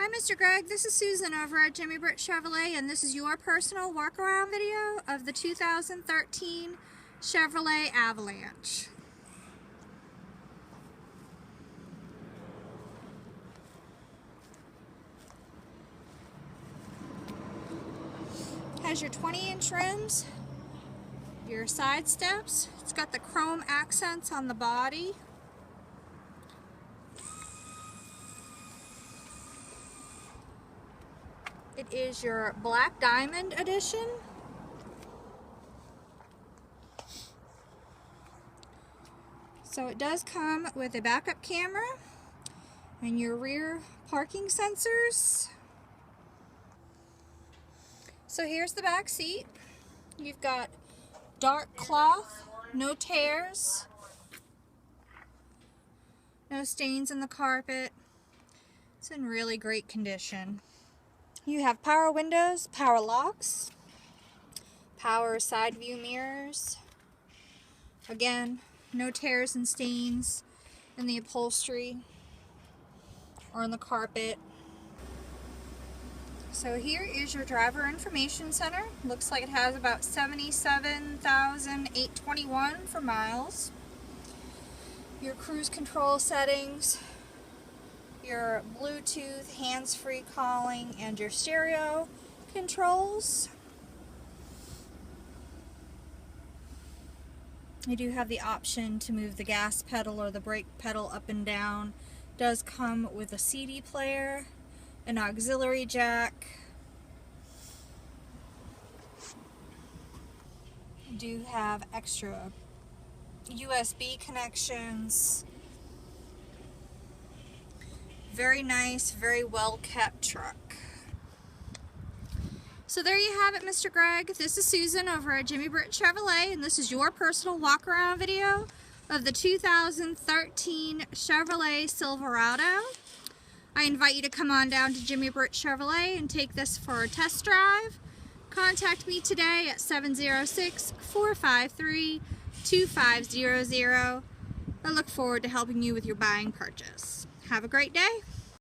Hi Mr. Greg, this is Susan over at Jimmy Britt Chevrolet, and this is your personal walk around video of the 2013 Chevrolet Avalanche. Has your 20-inch rims, your side steps. It's got the chrome accents on the body. It is your Black Diamond edition. So it does come with a backup camera and your rear parking sensors. So here's the back seat. You've got dark cloth, no tears, no stains in the carpet. It's in really great condition. You have power windows, power locks, power side view mirrors. Again, no tears and stains in the upholstery or in the carpet. So here is your driver information center. Looks like it has about 77,821 for miles. Your cruise control settings, your Bluetooth, hands-free calling, and your stereo controls. You do have the option to move the gas pedal or the brake pedal up and down. It does come with a CD player, an auxiliary jack. You do have extra USB connections. Very nice, very well kept truck. So there you have it, Mr. Greg. This is Susan over at Jimmy Britt Chevrolet, and this is your personal walk around video of the 2013 Chevrolet Silverado. I invite you to come on down to Jimmy Britt Chevrolet and take this for a test drive. Contact me today at 706-453-2500. I look forward to helping you with your buying purchase. Have a great day.